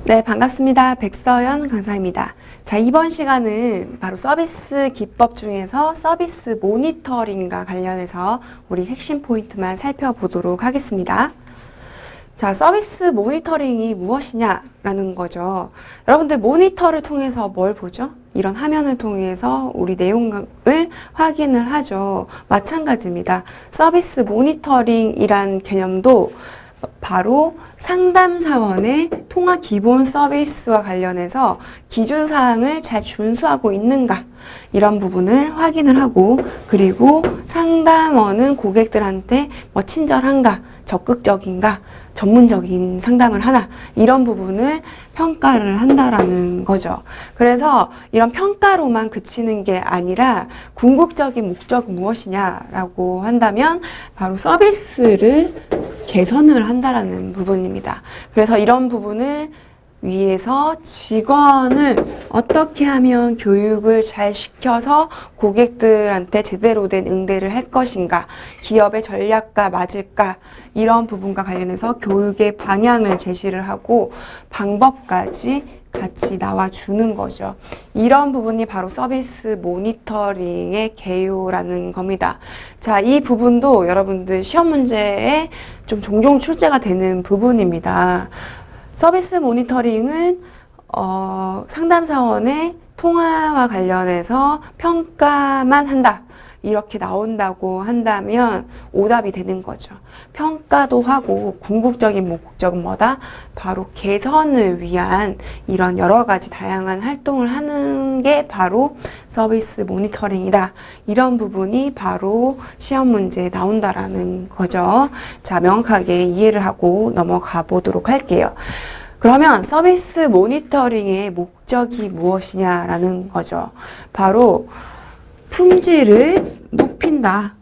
네, 반갑습니다. 백서연 강사입니다. 자, 이번 시간은 바로 서비스 기법 중에서 서비스 모니터링과 관련해서 우리 핵심 포인트만 살펴보도록 하겠습니다. 자, 서비스 모니터링이 무엇이냐라는 거죠. 여러분들 모니터를 통해서 뭘 보죠? 이런 화면을 통해서 우리 내용을 확인을 하죠. 마찬가지입니다. 서비스 모니터링이란 개념도 바로 상담사원의 통화 기본 서비스와 관련해서 기준사항을 잘 준수하고 있는가 이런 부분을 확인을 하고, 그리고 상담원은 고객들한테 친절한가, 적극적인가, 전문적인 상담을 하나, 이런 부분을 평가를 한다라는 거죠. 그래서 이런 평가로만 그치는 게 아니라 궁극적인 목적은 무엇이냐라고 한다면 바로 서비스를 개선을 한다라는 부분입니다. 그래서 이런 부분을 위해서 직원을 어떻게 하면 교육을 잘 시켜서 고객들한테 제대로 된 응대를 할 것인가, 기업의 전략과 맞을까, 이런 부분과 관련해서 교육의 방향을 제시를 하고 방법까지 같이 나와주는 거죠. 이런 부분이 바로 서비스 모니터링의 개요라는 겁니다. 자, 이 부분도 여러분들 시험 문제에 좀 종종 출제가 되는 부분입니다. 서비스 모니터링은 상담사원의 통화와 관련해서 평가만 한다, 이렇게 나온다고 한다면 오답이 되는 거죠. 평가도 하고 궁극적인 목적은 뭐다? 바로 개선을 위한 이런 여러 가지 다양한 활동을 하는 게 바로 서비스 모니터링이다. 이런 부분이 바로 시험 문제에 나온다라는 거죠. 자, 명확하게 이해를 하고 넘어가 보도록 할게요. 그러면 서비스 모니터링의 목적이 무엇이냐라는 거죠. 바로 품질을 높인다.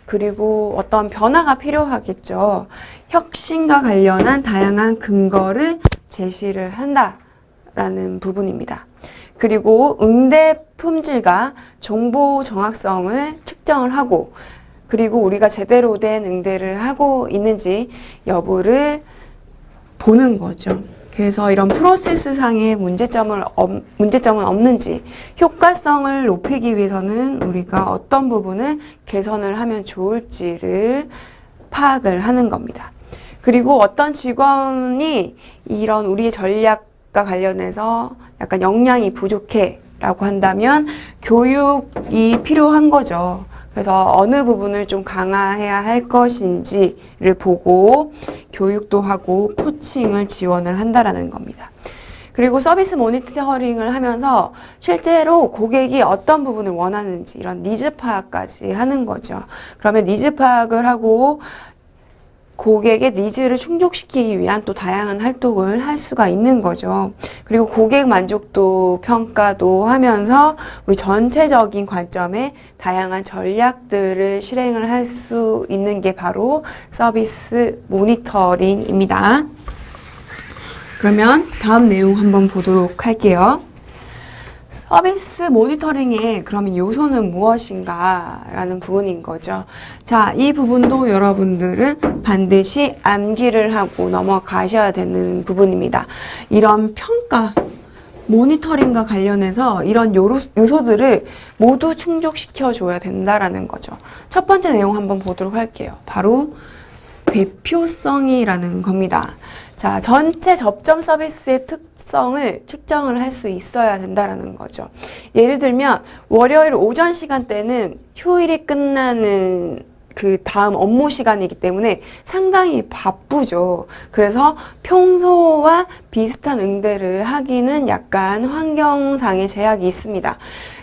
그리고 어떤 변화가 필요하겠죠. 혁신과 관련한 다양한 근거를 제시를 한다라는 부분입니다. 그리고 응대 품질과 정보 정확성을 측정을 하고, 그리고 우리가 제대로 된 응대를 하고 있는지 여부를 보는 거죠. 그래서 이런 프로세스상의 문제점은 없는지, 효과성을 높이기 위해서는 우리가 어떤 부분을 개선을 하면 좋을지를 파악을 하는 겁니다. 그리고 어떤 직원이 이런 우리의 전략과 관련해서 약간 역량이 부족해 라고 한다면 교육이 필요한 거죠. 그래서 어느 부분을 좀 강화해야 할 것인지를 보고 교육도 하고 코칭을 지원을 한다라는 겁니다. 그리고 서비스 모니터링을 하면서 실제로 고객이 어떤 부분을 원하는지 이런 니즈 파악까지 하는 거죠. 그러면 니즈 파악을 하고 고객의 니즈를 충족시키기 위한 또 다양한 활동을 할 수가 있는 거죠. 그리고 고객 만족도 평가도 하면서 우리 전체적인 관점에 다양한 전략들을 실행을 할 수 있는 게 바로 서비스 모니터링입니다. 그러면 다음 내용 한번 보도록 할게요. 서비스 모니터링의 그러면 요소는 무엇인가 라는 부분인 거죠. 자, 이 부분도 여러분들은 반드시 암기를 하고 넘어가셔야 되는 부분입니다. 이런 평가, 모니터링과 관련해서 이런 요소들을 모두 충족시켜 줘야 된다라는 거죠. 첫 번째 내용 한번 보도록 할게요. 바로 대표성이라는 겁니다. 자, 전체 접점 서비스의 특성을 측정을 할 수 있어야 된다라는 거죠. 예를 들면 월요일 오전 시간대는 휴일이 끝나는 그 다음 업무 시간이기 때문에 상당히 바쁘죠. 그래서 평소와 비슷한 응대를 하기는 약간 환경상의 제약이 있습니다.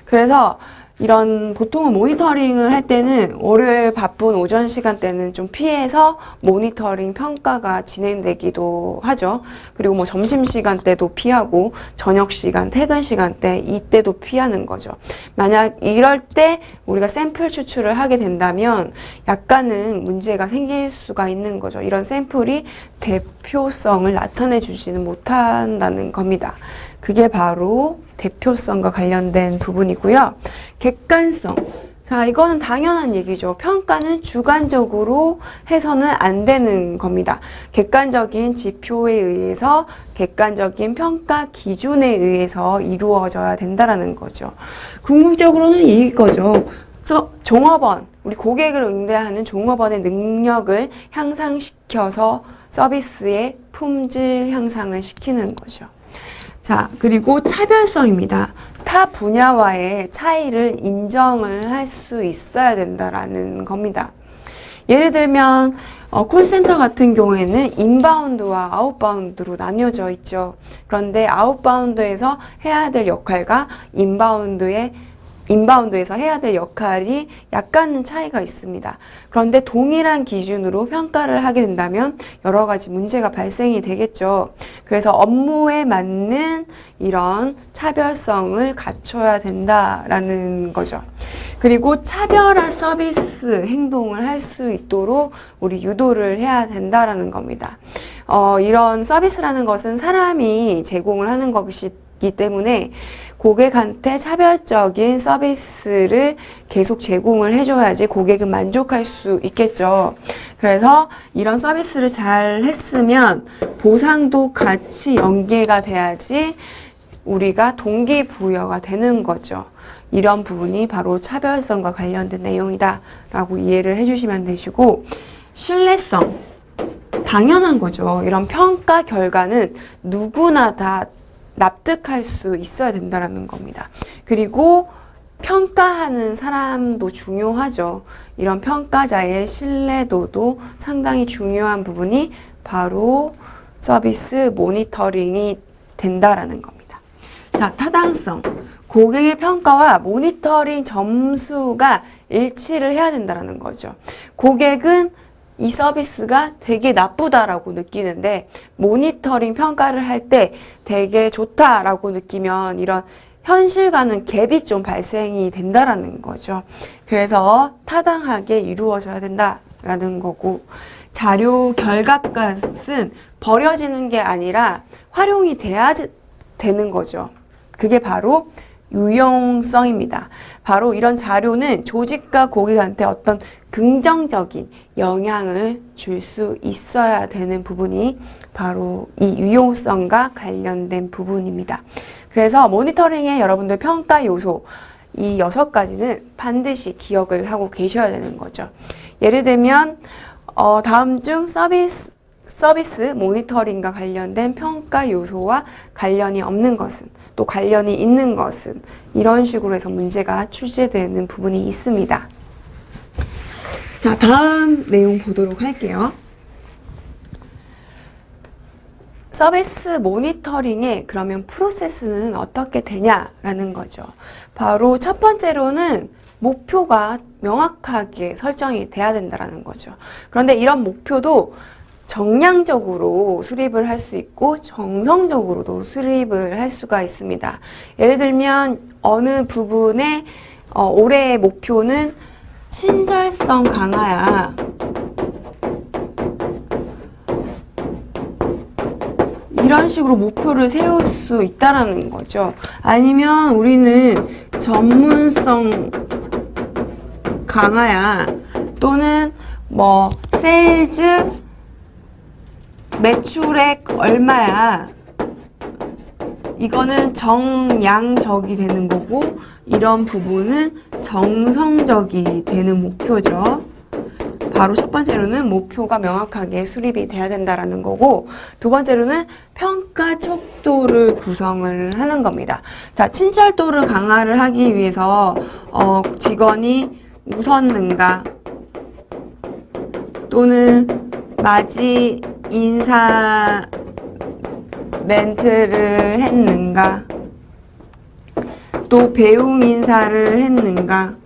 그래서 이런 보통은 모니터링을 할 때는 월요일 바쁜 오전 시간대는 좀 피해서 모니터링 평가가 진행되기도 하죠. 그리고 뭐 점심시간 때도 피하고 저녁 시간, 퇴근 시간대 이때도 피하는 거죠. 만약 이럴 때 우리가 샘플 추출을 하게 된다면 약간은 문제가 생길 수가 있는 거죠. 이런 샘플이 대표성을 나타내 주지는 못한다는 겁니다. 그게 바로 대표성과 관련된 부분이고요. 객관성, 자, 이거는 당연한 얘기죠. 평가는 주관적으로 해서는 안 되는 겁니다. 객관적인 지표에 의해서, 객관적인 평가 기준에 의해서 이루어져야 된다라는 거죠. 궁극적으로는 이거죠. 그래서 종업원, 우리 고객을 응대하는 종업원의 능력을 향상시켜서 서비스의 품질 향상을 시키는 거죠. 자, 그리고 차별성입니다. 타 분야와의 차이를 인정을 할 수 있어야 된다라는 겁니다. 예를 들면 콜센터 같은 경우에는 인바운드와 아웃바운드로 나뉘어져 있죠. 그런데 아웃바운드에서 해야 될 역할과 인바운드에서 해야 될 역할이 약간은 차이가 있습니다. 그런데 동일한 기준으로 평가를 하게 된다면 여러 가지 문제가 발생이 되겠죠. 그래서 업무에 맞는 이런 차별성을 갖춰야 된다라는 거죠. 그리고 차별화 서비스 행동을 할 수 있도록 우리 유도를 해야 된다라는 겁니다. 이런 서비스라는 것은 사람이 제공을 하는 것이기 때문에 고객한테 차별적인 서비스를 계속 제공을 해줘야지 고객은 만족할 수 있겠죠. 그래서 이런 서비스를 잘 했으면 보상도 같이 연계가 돼야지 우리가 동기부여가 되는 거죠. 이런 부분이 바로 차별성과 관련된 내용이다 라고 이해를 해주시면 되시고, 신뢰성, 당연한 거죠. 이런 평가 결과는 누구나 다 납득할 수 있어야 된다는 겁니다. 그리고 평가하는 사람도 중요하죠. 이런 평가자의 신뢰도도 상당히 중요한 부분이 바로 서비스 모니터링이 된다라는 겁니다. 자, 타당성. 고객의 평가와 모니터링 점수가 일치를 해야 된다는 거죠. 고객은 이 서비스가 되게 나쁘다라고 느끼는데 모니터링 평가를 할 때 되게 좋다라고 느끼면 이런 현실과는 갭이 좀 발생이 된다라는 거죠. 그래서 타당하게 이루어져야 된다라는 거고, 자료 결과값은 버려지는 게 아니라 활용이 돼야 되는 거죠. 그게 바로 유용성입니다. 바로 이런 자료는 조직과 고객한테 어떤 긍정적인 영향을 줄 수 있어야 되는 부분이 바로 이 유용성과 관련된 부분입니다. 그래서 모니터링의 여러분들 평가 요소, 이 6가지는 반드시 기억을 하고 계셔야 되는 거죠. 예를 들면 다음 중 서비스 모니터링과 관련된 평가 요소와 관련이 없는 것은, 또 관련이 있는 것은, 이런 식으로 해서 문제가 출제되는 부분이 있습니다. 자, 다음 내용 보도록 할게요. 서비스 모니터링의 그러면 프로세스는 어떻게 되냐라는 거죠. 바로 첫 번째로는 목표가 명확하게 설정이 돼야 된다는 거죠. 그런데 이런 목표도 정량적으로 수립을 할 수 있고 정성적으로도 수립을 할 수가 있습니다. 예를 들면 어느 부분에 올해의 목표는 친절성 강화야. 이런 식으로 목표를 세울 수 있다라는 거죠. 아니면 우리는 전문성 강화야. 또는 뭐 세일즈 매출액 얼마야. 이거는 정량적이 되는 거고, 이런 부분은 정성적이 되는 목표죠. 바로 첫 번째로는 목표가 명확하게 수립이 돼야 된다라는 거고, 두 번째로는 평가 척도를 구성을 하는 겁니다. 자, 친절도를 강화를 하기 위해서 직원이 웃었는가, 또는 맞이 인사 멘트를 했는가, 또 배웅 인사를 했는가,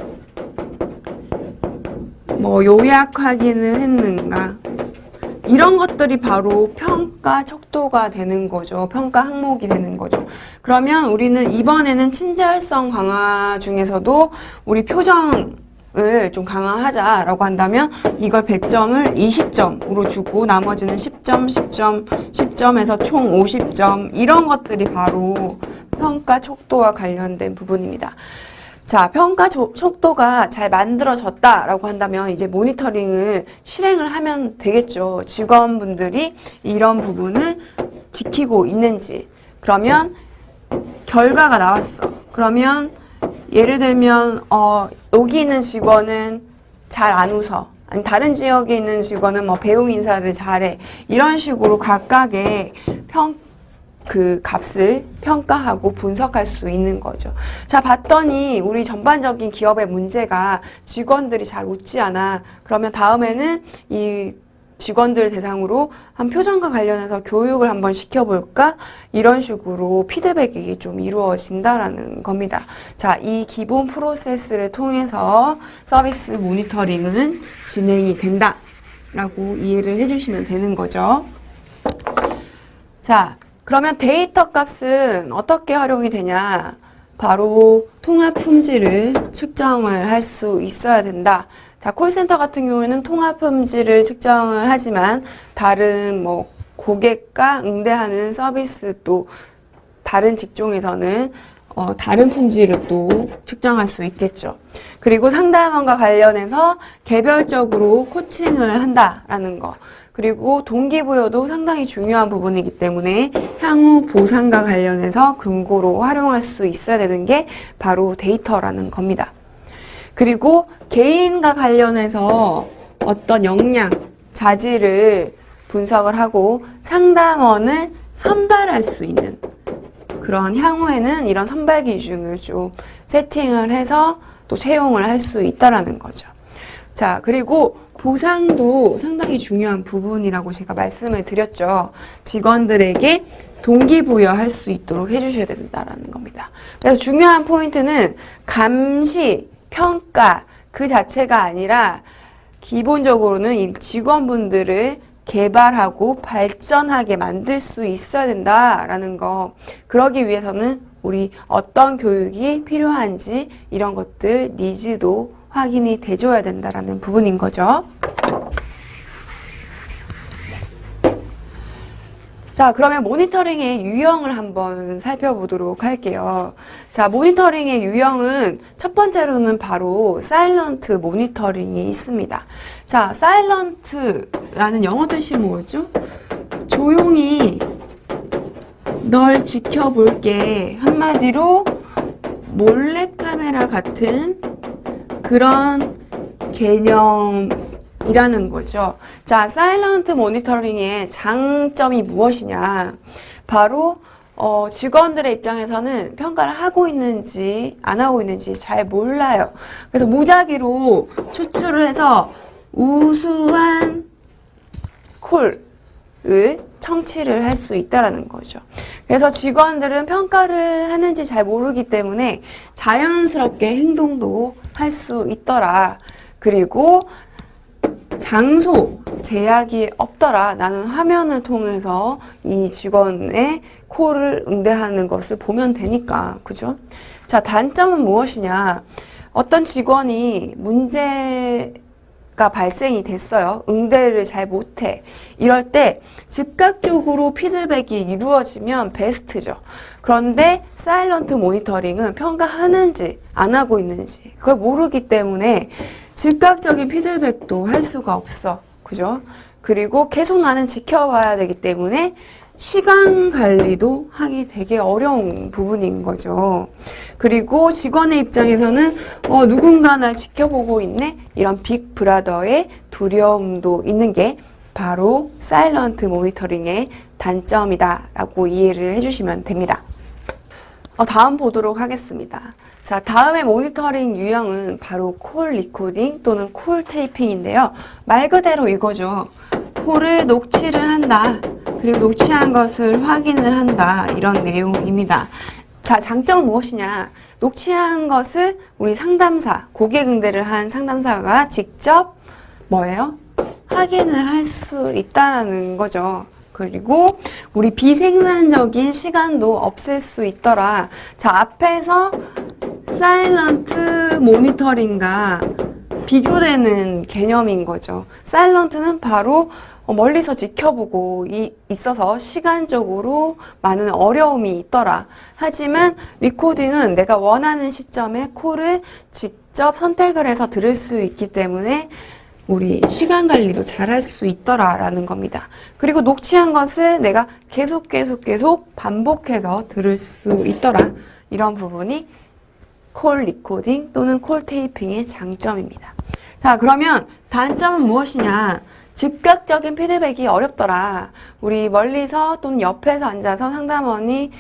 뭐 요약 확인을 했는가, 이런 것들이 바로 평가 척도가 되는 거죠. 평가 항목이 되는 거죠. 그러면 우리는 이번에는 친절성 강화 중에서도 우리 표정을 좀 강화하자라고 한다면 이걸 100점을 20점으로 주고 나머지는 10점, 10점, 10점에서 총 50점, 이런 것들이 바로 평가 척도와 관련된 부분입니다. 자, 평가 속도가 잘 만들어졌다라고 한다면 이제 모니터링을 실행을 하면 되겠죠. 직원분들이 이런 부분을 지키고 있는지. 그러면 결과가 나왔어. 그러면 예를 들면 여기 있는 직원은 잘 안 웃어. 아니 다른 지역에 있는 직원은 뭐 배웅 인사를 잘해. 이런 식으로 각각의 그 값을 평가하고 분석할 수 있는 거죠. 자, 봤더니 우리 전반적인 기업의 문제가 직원들이 잘 웃지 않아. 그러면 다음에는 이 직원들 대상으로 한 표정과 관련해서 교육을 한번 시켜볼까? 이런 식으로 피드백이 좀 이루어진다라는 겁니다. 자, 이 기본 프로세스를 통해서 서비스 모니터링은 진행이 된다라고 이해를 해주시면 되는 거죠. 자, 그러면 데이터 값은 어떻게 활용이 되냐? 바로 통합 품질을 측정을 할 수 있어야 된다. 자, 콜센터 같은 경우에는 통합 품질을 측정을 하지만 다른 뭐 고객과 응대하는 서비스 또 다른 직종에서는 다른 품질을 또 측정할 수 있겠죠. 그리고 상담원과 관련해서 개별적으로 코칭을 한다라는 거. 그리고 동기부여도 상당히 중요한 부분이기 때문에 향후 보상과 관련해서 근거로 활용할 수 있어야 되는 게 바로 데이터라는 겁니다. 그리고 개인과 관련해서 어떤 역량, 자질을 분석을 하고 상담원을 선발할 수 있는 그런 향후에는 이런 선발 기준을 좀 세팅을 해서 또 채용을 할 수 있다라는 거죠. 자, 그리고 보상도 상당히 중요한 부분이라고 제가 말씀을 드렸죠. 직원들에게 동기부여할 수 있도록 해주셔야 된다라는 겁니다. 그래서 중요한 포인트는 감시, 평가 그 자체가 아니라 기본적으로는 이 직원분들을 개발하고 발전하게 만들 수 있어야 된다라는 거. 그러기 위해서는 우리 어떤 교육이 필요한지 이런 것들 니즈도 확인이 돼줘야 된다라는 부분인 거죠. 자, 그러면 모니터링의 유형을 한번 살펴보도록 할게요. 자, 모니터링의 유형은 첫 번째로는 바로 사일런트 모니터링이 있습니다. 자, 사일런트라는 영어 뜻이 뭐죠? 조용히 널 지켜볼게. 한마디로 몰래카메라 같은 그런 개념이라는 거죠. 자, 사일런트 모니터링의 장점이 무엇이냐? 바로 직원들의 입장에서는 평가를 하고 있는지 안 하고 있는지 잘 몰라요. 그래서 무작위로 추출을 해서 우수한 콜을 청취를 할 수 있다라는 거죠. 그래서 직원들은 평가를 하는지 잘 모르기 때문에 자연스럽게 행동도 할 수 있더라. 그리고 장소 제약이 없더라. 나는 화면을 통해서 이 직원의 콜을 응대하는 것을 보면 되니까. 그죠? 자, 단점은 무엇이냐? 어떤 직원이 문제가 발생이 됐어요. 응대를 잘 못해. 이럴 때 즉각적으로 피드백이 이루어지면 베스트죠. 그런데 사일런트 모니터링은 평가하는지 안 하고 있는지 그걸 모르기 때문에 즉각적인 피드백도 할 수가 없어. 그죠? 그리고 계속 나는 지켜봐야 되기 때문에 시간 관리도 하기 되게 어려운 부분인 거죠. 그리고 직원의 입장에서는 누군가 날 지켜보고 있네? 이런 빅 브라더의 두려움도 있는 게 바로 사일런트 모니터링의 단점이다 라고 이해를 해주시면 됩니다. 다음 보도록 하겠습니다. 자, 다음의 모니터링 유형은 바로 콜 리코딩 또는 콜 테이핑인데요. 말 그대로 이거죠. 콜을 녹취를 한다. 그리고 녹취한 것을 확인을 한다. 이런 내용입니다. 자, 장점은 무엇이냐? 녹취한 것을 우리 상담사, 고객 응대를 한 상담사가 직접 뭐예요? 확인을 할 수 있다는 거죠. 그리고 우리 비생산적인 시간도 없앨 수 있더라. 자, 앞에서 사일런트 모니터링과 비교되는 개념인 거죠. 사일런트는 바로 멀리서 지켜보고 있어서 시간적으로 많은 어려움이 있더라. 하지만 리코딩은 내가 원하는 시점에 콜을 직접 선택을 해서 들을 수 있기 때문에 우리 시간 관리도 잘할 수 있더라라는 겁니다. 그리고 녹취한 것을 내가 계속 반복해서 들을 수 있더라. 이런 부분이 콜 리코딩 또는 콜 테이핑의 장점입니다. 자, 그러면 단점은 무엇이냐? 즉각적인 피드백이 어렵더라. 우리 멀리서 또는 옆에서 앉아서 상담원이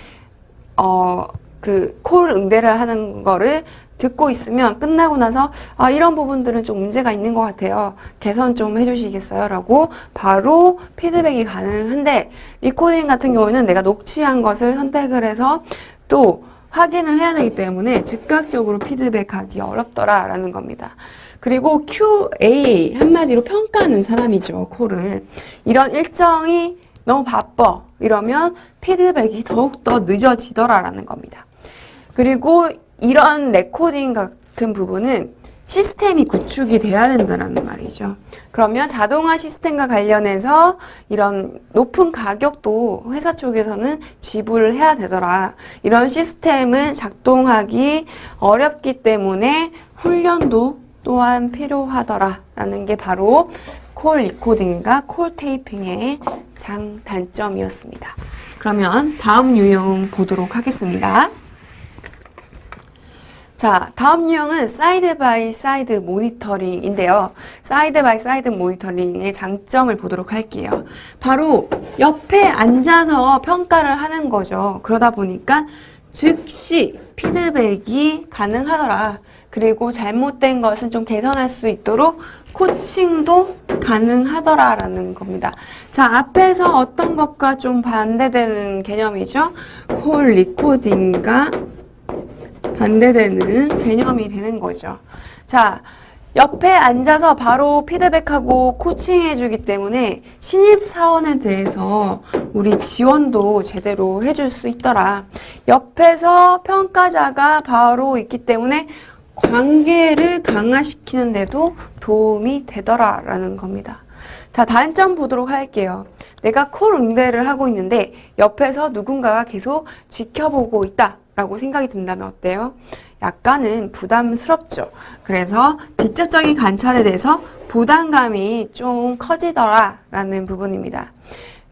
콜 응대를 하는 거를 듣고 있으면 끝나고 나서 이런 부분들은 좀 문제가 있는 것 같아요. 개선 좀 해주시겠어요? 라고 바로 피드백이 가능한데 리코딩 같은 경우는 내가 녹취한 것을 선택을 해서 또 확인을 해야 되기 때문에 즉각적으로 피드백하기 어렵더라라는 겁니다. 그리고 QA, 한마디로 평가하는 사람이죠, 콜을. 이런 일정이 너무 바빠 이러면 피드백이 더욱더 늦어지더라라는 겁니다. 그리고 이런 레코딩 같은 부분은 시스템이 구축이 돼야 된다는 말이죠. 그러면 자동화 시스템과 관련해서 이런 높은 가격도 회사 쪽에서는 지불을 해야 되더라. 이런 시스템을 작동하기 어렵기 때문에 훈련도 또한 필요하더라라는 게 바로 콜 리코딩과 콜 테이핑의 장단점이었습니다. 그러면 다음 유형 보도록 하겠습니다. 자, 다음 유형은 사이드 바이 사이드 모니터링인데요. 사이드 바이 사이드 모니터링의 장점을 보도록 할게요. 바로 옆에 앉아서 평가를 하는 거죠. 그러다 보니까 즉시 피드백이 가능하더라. 그리고 잘못된 것은 좀 개선할 수 있도록 코칭도 가능하더라라는 겁니다. 자, 앞에서 어떤 것과 좀 반대되는 개념이죠? 콜 리코딩과 반대되는 개념이 되는 거죠. 자, 옆에 앉아서 바로 피드백하고 코칭해주기 때문에 신입사원에 대해서 우리 지원도 제대로 해줄 수 있더라. 옆에서 평가자가 바로 있기 때문에 관계를 강화시키는 데도 도움이 되더라라는 겁니다. 자, 단점 보도록 할게요. 내가 콜 응대를 하고 있는데 옆에서 누군가가 계속 지켜보고 있다라고 생각이 든다면 어때요? 약간은 부담스럽죠. 그래서 직접적인 관찰에 대해서 부담감이 좀 커지더라라는 부분입니다.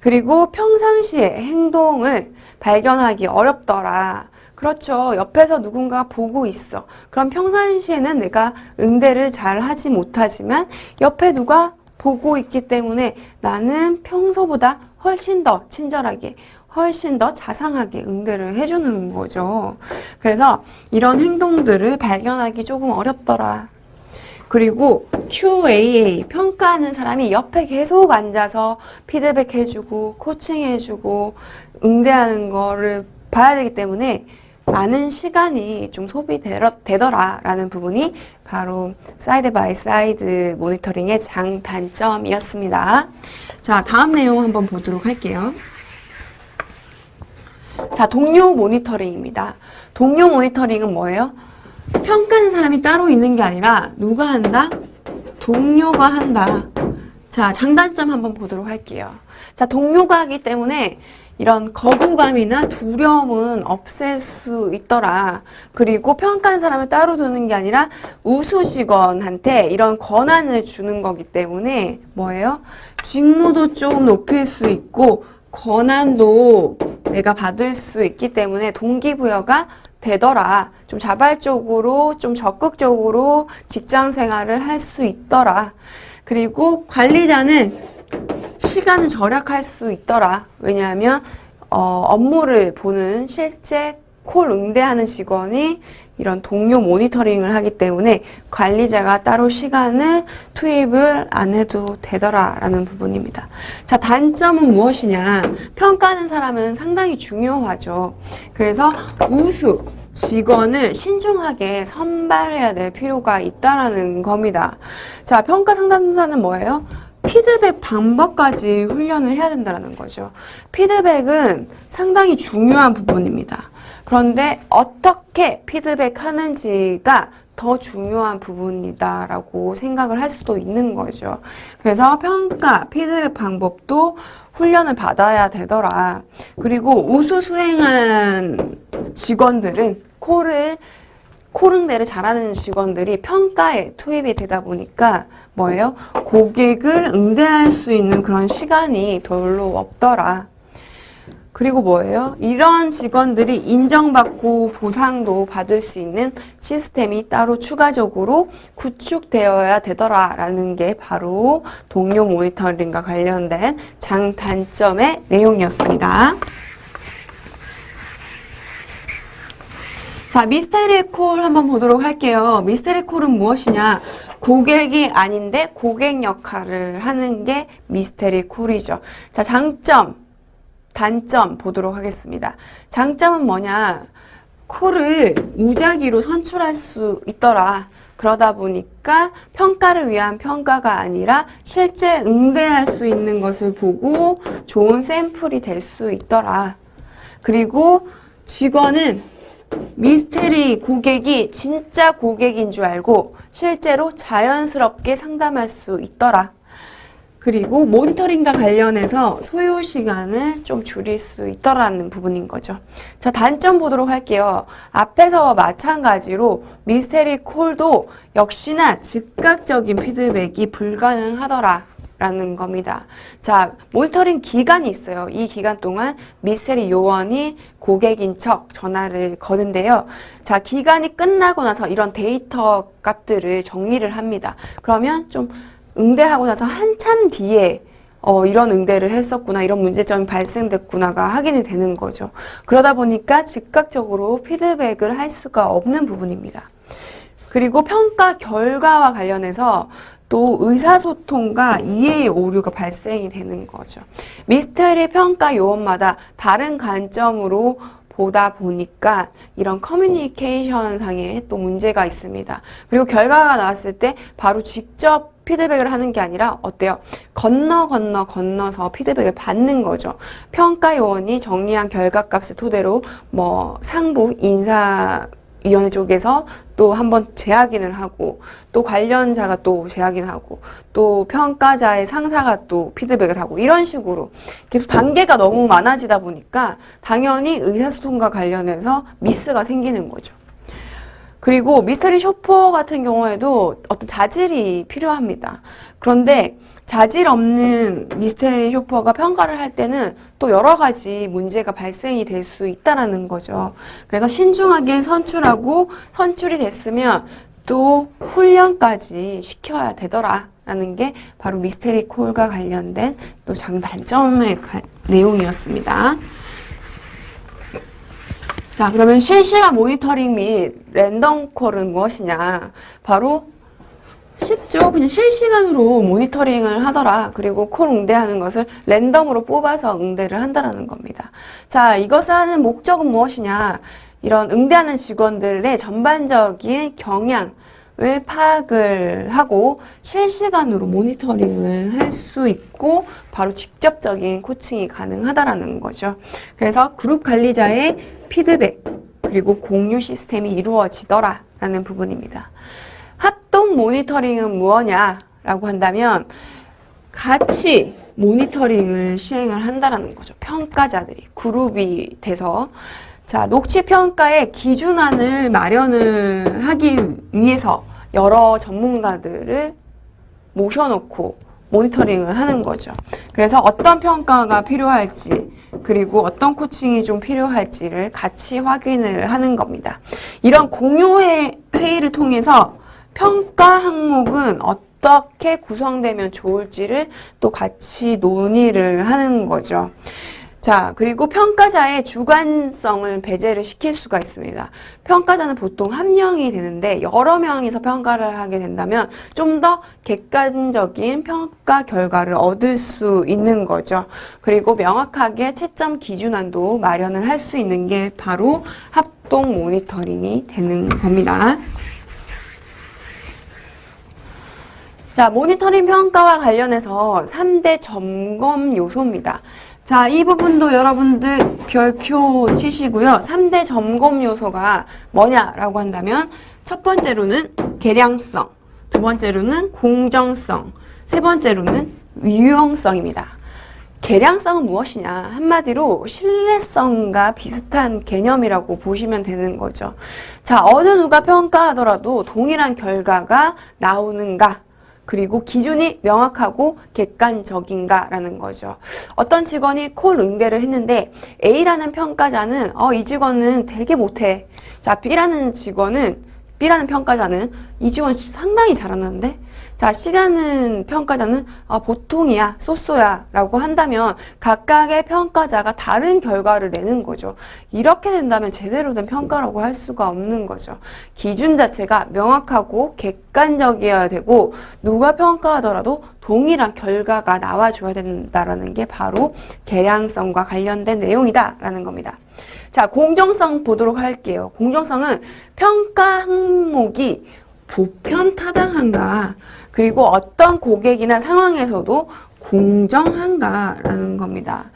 그리고 평상시에 행동을 발견하기 어렵더라. 그렇죠. 옆에서 누군가 보고 있어. 그럼 평상시에는 내가 응대를 잘 하지 못하지만 옆에 누가 보고 있기 때문에 나는 평소보다 훨씬 더 친절하게, 훨씬 더 자상하게 응대를 해주는 거죠. 그래서 이런 행동들을 발견하기 조금 어렵더라. 그리고 QAA, 평가하는 사람이 옆에 계속 앉아서 피드백해주고 코칭해주고 응대하는 거를 봐야 되기 때문에 많은 시간이 좀 소비되더라라는 부분이 바로 사이드 바이 사이드 모니터링의 장단점이었습니다. 자, 다음 내용 한번 보도록 할게요. 자, 동료 모니터링입니다. 동료 모니터링은 뭐예요? 평가하는 사람이 따로 있는 게 아니라 누가 한다? 동료가 한다. 자, 장단점 한번 보도록 할게요. 자, 동료가 하기 때문에 이런 거부감이나 두려움은 없앨 수 있더라. 그리고 평가하는 사람을 따로 두는 게 아니라 우수 직원한테 이런 권한을 주는 거기 때문에 뭐예요? 직무도 좀 높일 수 있고 권한도 내가 받을 수 있기 때문에 동기부여가 되더라. 좀 자발적으로, 좀 적극적으로 직장 생활을 할 수 있더라. 그리고 관리자는 시간을 절약할 수 있더라. 왜냐하면 업무를 보는 실제 콜 응대하는 직원이 이런 동료 모니터링을 하기 때문에 관리자가 따로 시간을 투입을 안 해도 되더라라는 부분입니다. 자, 단점은 무엇이냐? 평가하는 사람은 상당히 중요하죠. 그래서 우수 직원을 신중하게 선발해야 될 필요가 있다라는 겁니다. 자, 평가 상담사는 뭐예요? 피드백 방법까지 훈련을 해야 된다는 거죠. 피드백은 상당히 중요한 부분입니다. 그런데 어떻게 피드백하는지가 더 중요한 부분이다라고 생각을 할 수도 있는 거죠. 그래서 평가, 피드백 방법도 훈련을 받아야 되더라. 그리고 우수 수행한 직원들은 코릉대를 잘하는 직원들이 평가에 투입이 되다 보니까 뭐예요? 고객을 응대할 수 있는 그런 시간이 별로 없더라. 그리고 뭐예요? 이런 직원들이 인정받고 보상도 받을 수 있는 시스템이 따로 추가적으로 구축되어야 되더라라는 게 바로 동료 모니터링과 관련된 장단점의 내용이었습니다. 자, 미스테리 콜 한번 보도록 할게요. 미스테리 콜은 무엇이냐? 고객이 아닌데 고객 역할을 하는 게 미스테리 콜이죠. 자, 장점, 단점 보도록 하겠습니다. 장점은 뭐냐? 콜을 무작위로 선출할 수 있더라. 그러다 보니까 평가를 위한 평가가 아니라 실제 응대할 수 있는 것을 보고 좋은 샘플이 될 수 있더라. 그리고 직원은 미스테리 고객이 진짜 고객인 줄 알고 실제로 자연스럽게 상담할 수 있더라. 그리고 모니터링과 관련해서 소요 시간을 좀 줄일 수 있더라는 부분인 거죠. 자, 단점 보도록 할게요. 앞에서 마찬가지로 미스테리 콜도 역시나 즉각적인 피드백이 불가능하더라. 라는 겁니다. 자, 모니터링 기간이 있어요. 이 기간 동안 미스테리 요원이 고객인 척 전화를 거는데요. 자, 기간이 끝나고 나서 이런 데이터 값들을 정리를 합니다. 그러면 좀 응대하고 나서 한참 뒤에 이런 응대를 했었구나, 이런 문제점이 발생됐구나가 확인이 되는 거죠. 그러다 보니까 즉각적으로 피드백을 할 수가 없는 부분입니다. 그리고 평가 결과와 관련해서 또 의사소통과 이해의 오류가 발생이 되는 거죠. 미스테리 평가 요원마다 다른 관점으로 보다 보니까 이런 커뮤니케이션 상에 또 문제가 있습니다. 그리고 결과가 나왔을 때 바로 직접 피드백을 하는 게 아니라 어때요? 건너서 피드백을 받는 거죠. 평가 요원이 정리한 결과값을 토대로 뭐 상부, 인사위원회 쪽에서 또 한번 재확인을 하고 또 관련자가 또 재확인하고 또 평가자의 상사가 또 피드백을 하고 이런 식으로 계속 단계가 너무 많아지다 보니까 당연히 의사소통과 관련해서 미스가 생기는 거죠. 그리고 미스터리 쇼퍼 같은 경우에도 어떤 자질이 필요합니다. 그런데 자질 없는 미스터리 쇼퍼가 평가를 할 때는 또 여러 가지 문제가 발생이 될 수 있다는 거죠. 그래서 신중하게 선출하고 선출이 됐으면 또 훈련까지 시켜야 되더라 라는 게 바로 미스터리 콜과 관련된 또 장단점의 내용이었습니다. 자, 그러면 실시간 모니터링 및 랜덤 콜은 무엇이냐? 바로 쉽죠. 그냥 실시간으로 모니터링을 하더라. 그리고 콜 응대하는 것을 랜덤으로 뽑아서 응대를 한다는 겁니다. 자, 이것을 하는 목적은 무엇이냐? 이런 응대하는 직원들의 전반적인 경향을 파악을 하고 실시간으로 모니터링을 할 수 있고 바로 직접적인 코칭이 가능하다라는 거죠. 그래서 그룹 관리자의 피드백 그리고 공유 시스템이 이루어지더라라는 부분입니다. 합동 모니터링은 무엇냐라고 한다면 같이 모니터링을 시행을 한다라는 거죠. 평가자들이 그룹이 돼서 자, 녹취 평가의 기준안을 마련을 하기 위해서 여러 전문가들을 모셔놓고 모니터링을 하는 거죠. 그래서 어떤 평가가 필요할지 그리고 어떤 코칭이 좀 필요할지를 같이 확인을 하는 겁니다. 이런 공유 회의를 통해서 평가 항목은 어떻게 구성되면 좋을지를 또 같이 논의를 하는 거죠. 자, 그리고 평가자의 주관성을 배제를 시킬 수가 있습니다. 평가자는 보통 한 명이 되는데 여러 명이서 평가를 하게 된다면 좀 더 객관적인 평가 결과를 얻을 수 있는 거죠. 그리고 명확하게 채점 기준안도 마련을 할 수 있는 게 바로 합동 모니터링이 되는 겁니다. 자, 모니터링 평가와 관련해서 3대 점검 요소입니다. 자, 이 부분도 여러분들 별표 치시고요. 3대 점검 요소가 뭐냐라고 한다면 첫 번째로는 계량성, 두 번째로는 공정성, 세 번째로는 유용성입니다. 계량성은 무엇이냐? 한마디로 신뢰성과 비슷한 개념이라고 보시면 되는 거죠. 자, 어느 누가 평가하더라도 동일한 결과가 나오는가? 그리고 기준이 명확하고 객관적인가라는 거죠. 어떤 직원이 콜 응대를 했는데 A라는 평가자는 이 직원은 되게 못해. 자, B라는 평가자는 이 직원 상당히 잘하는데 자, C라는 평가자는 보통이야, 쏘쏘야 라고 한다면 각각의 평가자가 다른 결과를 내는 거죠. 이렇게 된다면 제대로 된 평가라고 할 수가 없는 거죠. 기준 자체가 명확하고 객관적이어야 되고 누가 평가하더라도 동일한 결과가 나와줘야 된다는 게 바로 계량성과 관련된 내용이다라는 겁니다. 자, 공정성 보도록 할게요. 공정성은 평가 항목이 보편타당한가, 그리고 어떤 고객이나 상황에서도 공정한가라는 겁니다.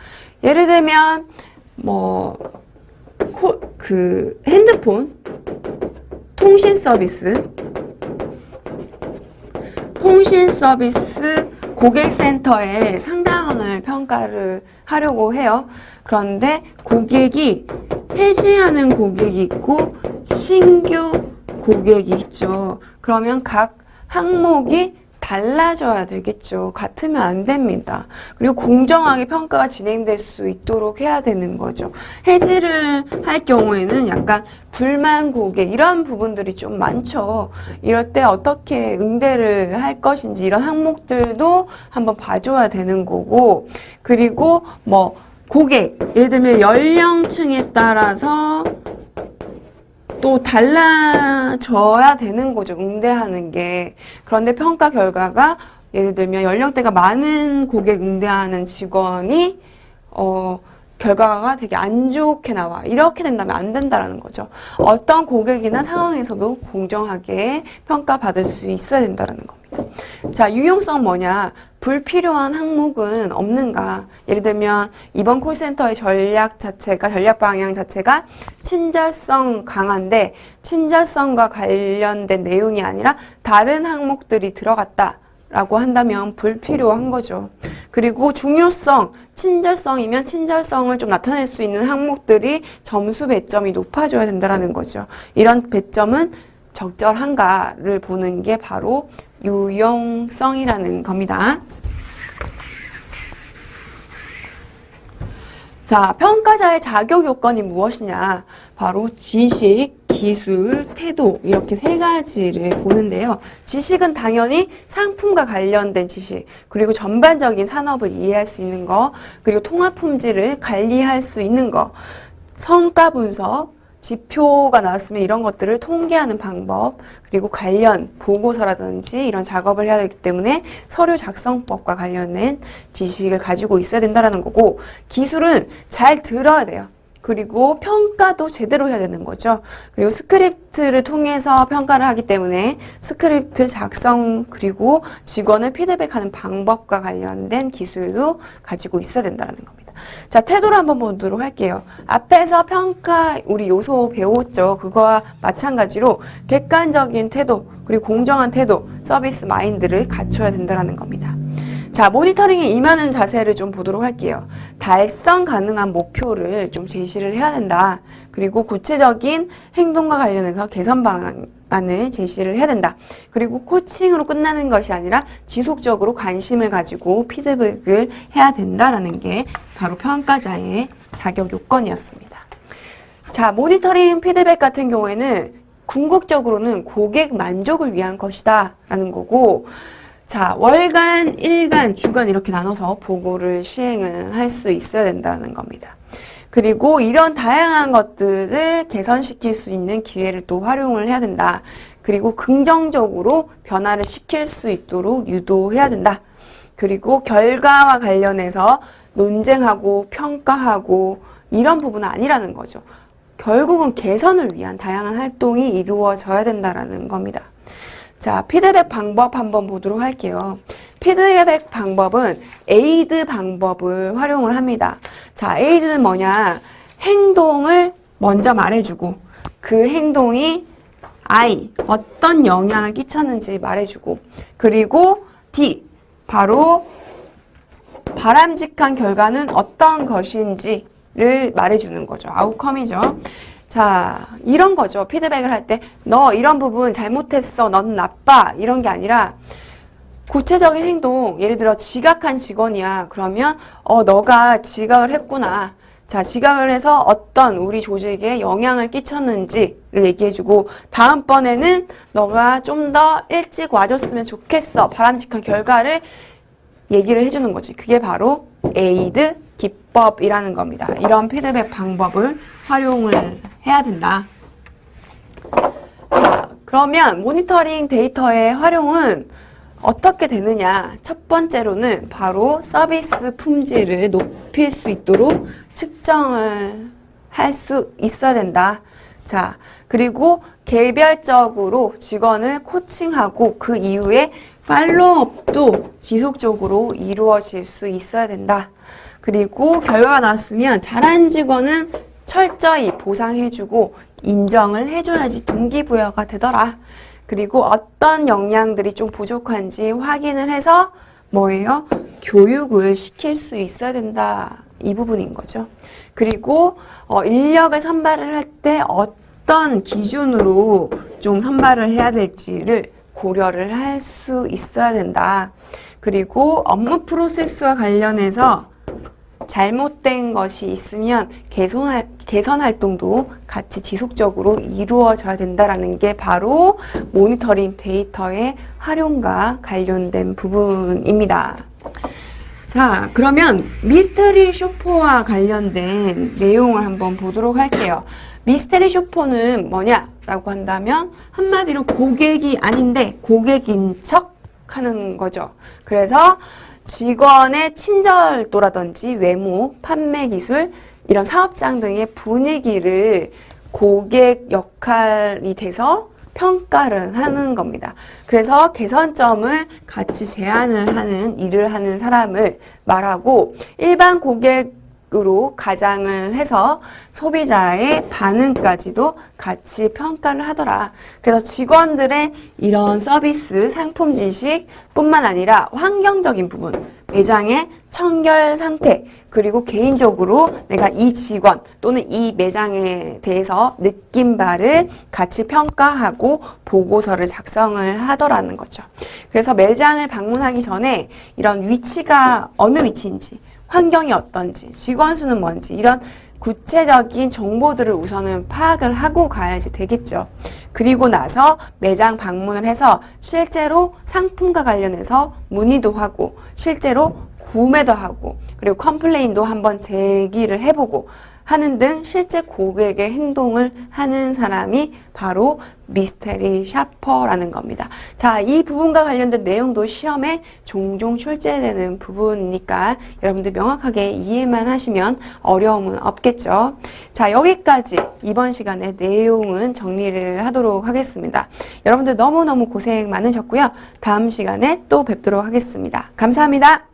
예를 들면 핸드폰 통신 서비스 고객센터에 상담원을 평가를 하려고 해요. 그런데 고객이 해지하는 고객이 있고 신규 고객이 있죠. 그러면 각 항목이 달라져야 되겠죠. 같으면 안 됩니다. 그리고 공정하게 평가가 진행될 수 있도록 해야 되는 거죠. 해지를 할 경우에는 약간 불만 고객 이런 부분들이 좀 많죠. 이럴 때 어떻게 응대를 할 것인지 이런 항목들도 한번 봐줘야 되는 거고, 그리고 고객, 예를 들면 연령층에 따라서 또 달라져야 되는 거죠. 응대하는 게. 그런데 평가 결과가 예를 들면 연령대가 많은 고객 응대하는 직원이 결과가 되게 안 좋게 나와. 이렇게 된다면 안 된다라는 거죠. 어떤 고객이나 상황에서도 공정하게 평가받을 수 있어야 된다는 겁니다. 자, 유용성 뭐냐? 불필요한 항목은 없는가? 예를 들면 이번 콜센터의 전략 방향 자체가 친절성 강한데 친절성과 관련된 내용이 아니라 다른 항목들이 들어갔다 라고 한다면 불필요한 거죠. 그리고 중요성, 친절성이면 친절성을 좀 나타낼 수 있는 항목들이 점수 배점이 높아져야 된다는 거죠. 이런 배점은 적절한가를 보는 게 바로 유용성이라는 겁니다. 자, 평가자의 자격 요건이 무엇이냐? 바로 지식, 기술, 태도 이렇게 세 가지를 보는데요. 지식은 당연히 상품과 관련된 지식, 그리고 전반적인 산업을 이해할 수 있는 거, 그리고 통합 품질을 관리할 수 있는 거, 성과 분석, 지표가 나왔으면 이런 것들을 통계하는 방법, 그리고 관련 보고서라든지 이런 작업을 해야 되기 때문에 서류 작성법과 관련된 지식을 가지고 있어야 된다는 거고, 기술은 잘 들어야 돼요. 그리고 평가도 제대로 해야 되는 거죠. 그리고 스크립트를 통해서 평가를 하기 때문에 스크립트 작성, 그리고 직원을 피드백하는 방법과 관련된 기술도 가지고 있어야 된다는 겁니다. 자, 태도를 한번 보도록 할게요. 앞에서 평가 우리 요소 배웠죠. 그거와 마찬가지로 객관적인 태도, 그리고 공정한 태도, 서비스 마인드를 갖춰야 된다는 겁니다. 자, 모니터링에 임하는 자세를 좀 보도록 할게요. 달성 가능한 목표를 좀 제시를 해야 된다. 그리고 구체적인 행동과 관련해서 개선 방안을 제시를 해야 된다. 그리고 코칭으로 끝나는 것이 아니라 지속적으로 관심을 가지고 피드백을 해야 된다라는 게 바로 평가자의 자격 요건이었습니다. 자, 모니터링 피드백 같은 경우에는 궁극적으로는 고객 만족을 위한 것이다 라는 거고, 자, 월간, 일간, 주간 이렇게 나눠서 보고를 시행을 할 수 있어야 된다는 겁니다. 그리고 이런 다양한 것들을 개선시킬 수 있는 기회를 또 활용을 해야 된다. 그리고 긍정적으로 변화를 시킬 수 있도록 유도해야 된다. 그리고 결과와 관련해서 논쟁하고 평가하고 이런 부분은 아니라는 거죠. 결국은 개선을 위한 다양한 활동이 이루어져야 된다는 겁니다. 자, 피드백 방법 한번 보도록 할게요. 피드백 방법은 에이드 방법을 활용을 합니다. 자, 에이드는 뭐냐? 행동을 먼저 말해주고 그 행동이 어떤 영향을 끼쳤는지 말해주고, 그리고 D, 바로 바람직한 결과는 어떤 것인지를 말해주는 거죠. 아웃컴이죠. 자, 이런 거죠. 피드백을 할 때 너 이런 부분 잘못했어. 넌 나빠. 이런 게 아니라 구체적인 행동, 예를 들어 지각한 직원이야. 그러면 너가 지각을 했구나. 자, 지각을 해서 어떤 우리 조직에 영향을 끼쳤는지를 얘기해주고, 다음번에는 너가 좀 더 일찍 와줬으면 좋겠어. 바람직한 결과를 얘기를 해주는 거지. 그게 바로 에이드 기법이라는 겁니다. 이런 피드백 방법을 활용을 해야 된다. 자, 그러면 모니터링 데이터의 활용은 어떻게 되느냐? 첫 번째로는 바로 서비스 품질을 높일 수 있도록 측정을 할 수 있어야 된다. 자, 그리고 개별적으로 직원을 코칭하고 그 이후에 팔로우업도 지속적으로 이루어질 수 있어야 된다. 그리고 결과가 나왔으면 잘한 직원은 철저히 보상해주고 인정을 해줘야지 동기부여가 되더라. 그리고 어떤 역량들이 좀 부족한지 확인을 해서 뭐예요? 교육을 시킬 수 있어야 된다. 이 부분인 거죠. 그리고 인력을 선발을 할 때 어떤 기준으로 좀 선발을 해야 될지를 고려를 할 수 있어야 된다. 그리고 업무 프로세스와 관련해서 잘못된 것이 있으면 개선 활동도 같이 지속적으로 이루어져야 된다는 게 바로 모니터링 데이터의 활용과 관련된 부분입니다. 자, 그러면 미스터리 쇼퍼와 관련된 내용을 한번 보도록 할게요. 미스터리 쇼퍼는 뭐냐라고 한다면 한마디로 고객이 아닌데 고객인 척 하는 거죠. 그래서 직원의 친절도라든지 외모, 판매 기술, 이런 사업장 등의 분위기를 고객 역할이 돼서 평가를 하는 겁니다. 그래서 개선점을 같이 제안을 하는 일을 하는 사람을 말하고, 일반 고객으로 가장을 해서 소비자의 반응까지도 같이 평가를 하더라. 그래서 직원들의 이런 서비스, 상품 지식뿐만 아니라 환경적인 부분, 매장의 청결 상태, 그리고 개인적으로 내가 이 직원 또는 이 매장에 대해서 느낀 바를 같이 평가하고 보고서를 작성을 하더라는 거죠. 그래서 매장을 방문하기 전에 이런 위치가 어느 위치인지, 환경이 어떤지, 직원 수는 뭔지, 이런 구체적인 정보들을 우선은 파악을 하고 가야지 되겠죠. 그리고 나서 매장 방문을 해서 실제로 상품과 관련해서 문의도 하고, 실제로 구매도 하고, 그리고 컴플레인도 한번 제기를 해보고 하는 등 실제 고객의 행동을 하는 사람이 바로 미스터리 샤퍼라는 겁니다. 자, 이 부분과 관련된 내용도 시험에 종종 출제되는 부분이니까 여러분들 명확하게 이해만 하시면 어려움은 없겠죠. 자, 여기까지 이번 시간에 내용은 정리를 하도록 하겠습니다. 여러분들 너무너무 고생 많으셨고요. 다음 시간에 또 뵙도록 하겠습니다. 감사합니다.